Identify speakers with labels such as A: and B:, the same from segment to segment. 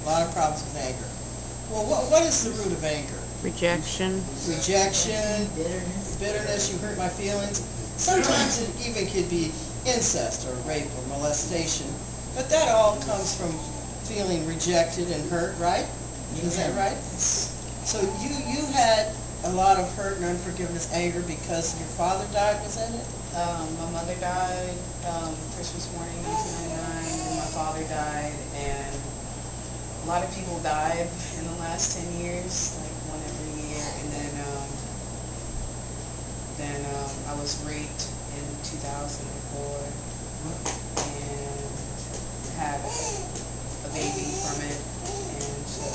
A: A lot of problems with anger. Well, what is the root of anger?
B: Rejection.
A: Rejection, bitterness, you hurt my feelings. Sometimes it even could be incest or rape or molestation. But that all comes from feeling rejected and hurt, right? Is that right? So you had a lot of hurt and unforgiveness, anger because your father died, was that it?
C: My mother died Christmas morning 1999, and my father died, and a lot of people died in the last 10 years, like one every year, and then I was raped in 2004 and had a baby from it, and so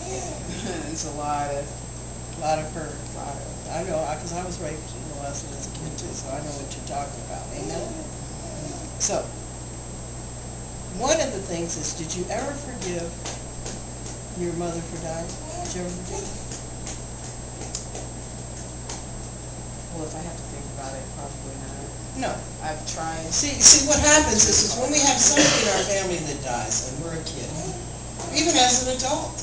C: yeah, it's a lot of
A: hurt. I know, because I was raped and molested as a kid too, so I know what you're talking about. Amen? So, one of the things is, did you ever forgive your mother for dying? Did you ever forgive her?
C: Well, if I have to think about it, probably not.
A: No.
C: I've tried.
A: See what happens is when we have somebody in our family that dies and we're a kid, even as an adult,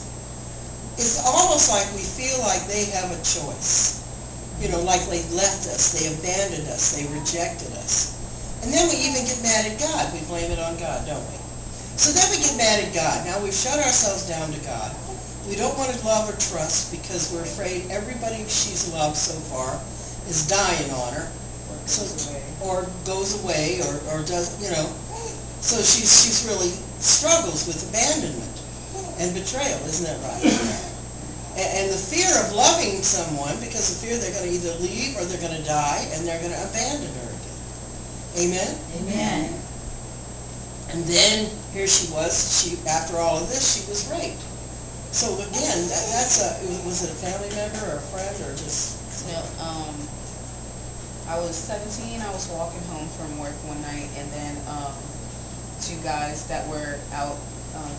A: it's almost like we feel like they have a choice. You know, like they left us, they abandoned us, they rejected us. And then we even get mad at God. We blame it on God, don't we? So then we get mad at God. Now we've shut ourselves down to God. We don't want to love or trust because we're afraid everybody she's loved so far is dying on her. Or goes away, or does, you know. So she's really struggles with abandonment and betrayal, isn't that right? And the fear of loving someone, because the fear they're going to either leave or they're going to die and they're going to abandon her again. Amen?
D: Amen.
A: And then here she was, after all of this, she was raped. So again, was it a family member or a friend or just...
C: No, I was 17, I was walking home from work one night, and then two guys that were out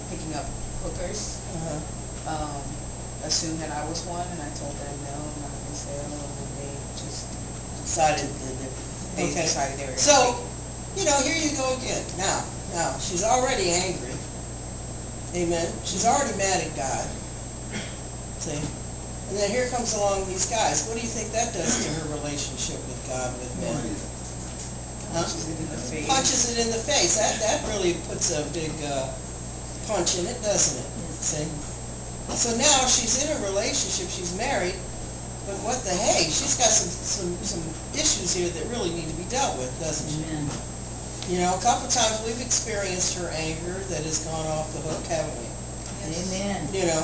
C: picking up hookers assumed that I was one, and I told them no, I'm not going to sell, and then they just
A: decided
C: they decided they were going to
A: So, you know, here you go again. Now, she's already angry. Amen. She's already mad at God. See? And then here comes along these guys. What do you think that does to her relationship with God, with men?
C: punches it in the face.
A: Punches it in the face. That really puts a big punch in it, doesn't it? See? So now she's in a relationship, she's married, but what the hey? She's got some issues here that really need to be dealt with, doesn't she?
D: Amen.
A: You know, a couple times we've experienced her anger that has gone off the hook, haven't we?
D: Amen.
A: You know,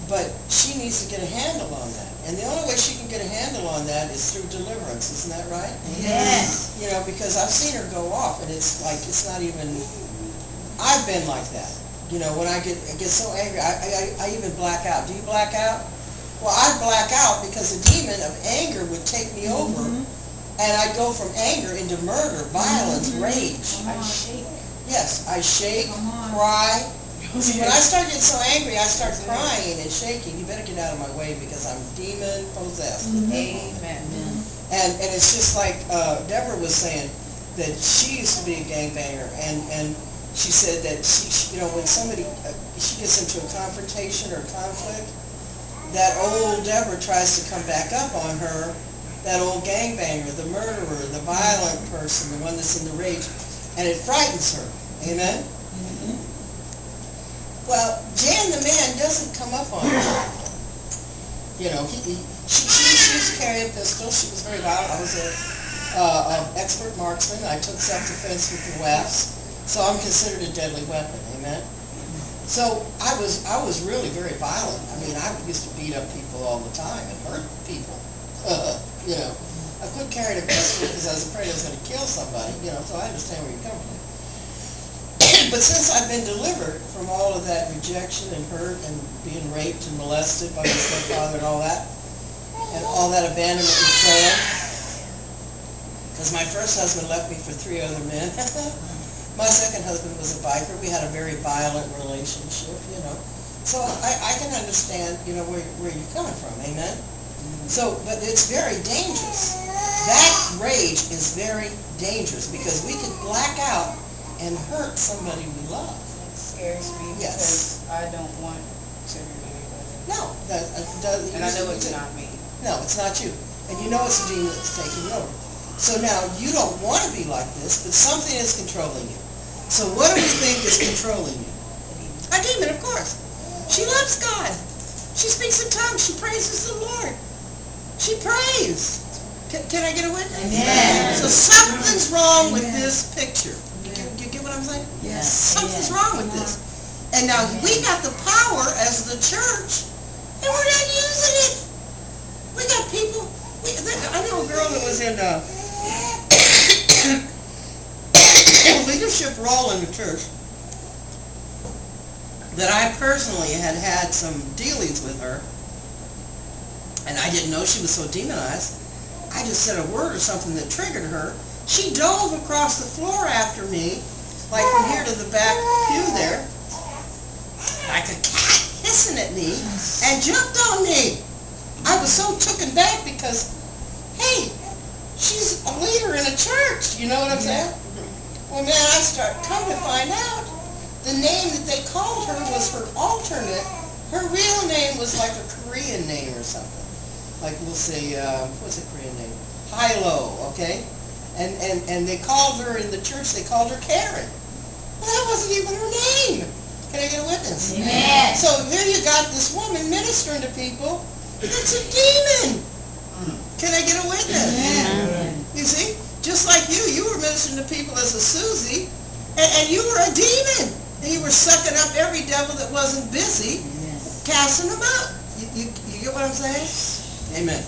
A: but she needs to get a handle on that. And the only way she can get a handle on that is through deliverance, isn't that right?
D: Amen.
A: You know, because I've seen her go off, and it's like, it's not even, I've been like that. You know, when I get so angry, I even black out. Do you black out? Well, I'd black out because the demon of anger would take me over, and I'd go from anger into murder, violence, rage.
C: I shake.
A: Yes, I shake, cry. See, when I start getting so angry, I start crying and shaking. You better get out of my way because I'm demon possessed.
C: Amen.
A: And it's just like Deborah was saying, that she used to be a gangbanger, and she said that she, you know, when somebody, she gets into a confrontation or conflict, that old Deborah tries to come back up on her, that old gangbanger, the murderer, the violent person, the one that's in the rage, and it frightens her. Amen? Well, Jan the man doesn't come up on her. You know, she used to carry a pistol. She was very violent. I was an expert marksman. I took self-defense with the WAFs. So I'm considered a deadly weapon, amen? So I was really very violent. I mean, I used to beat up people all the time and hurt people. You know, I couldn't carry a pistol because I was afraid I was going to kill somebody, you know, so I understand where you're coming from. But since I've been delivered from all of that rejection and hurt and being raped and molested by my stepfather and all that abandonment and betrayal, because my first husband left me for 3 other men. My second husband was a biker. We had a very violent relationship, you know. So I can understand, you know, where you're coming from, amen? So, but it's very dangerous. That rage is very dangerous because we could black out and hurt somebody we love.
C: It scares me
A: Yes.
C: because I don't want to remain anybody.
A: No,
C: And I know it's not me.
A: No, it's not you. And you know it's a demon that's taking you over. So now, you don't want to be like this, but something is controlling you. So what do you think is controlling you? A demon, of course. She loves God. She speaks in tongues. She praises the Lord. She prays. Can I get a witness?
D: Amen.
A: So something's wrong with this picture. You get what I'm saying?
D: Yes.
A: Something's wrong with this. And now we got the power as the church, and we're not using it. We got people. I know a girl that was in a leadership role in the church that I personally had some dealings with her, and I didn't know she was so demonized. I just said a word or something that triggered her. She dove across the floor after me, like from here to the back pew there, like a cat hissing at me, and jumped on me. I was so taken back because, hey, she's a leader in a church, you know what I'm saying? Well, man, come to find out, the name that they called her was her alternate. Her real name was like a Korean name or something. Like we'll say, what's a Korean name? Hilo, okay? And they called her in the church, they called her Karen. Well, that wasn't even her name. Can I get a witness?
D: Amen.
A: So here you got this woman ministering to people. It's a demon. Can I get a witness?
D: Amen.
A: You see? Just like you were ministering to people as a Susie, and you were a demon. And you were sucking up every devil that wasn't busy, casting them out. You get what I'm saying? Amen.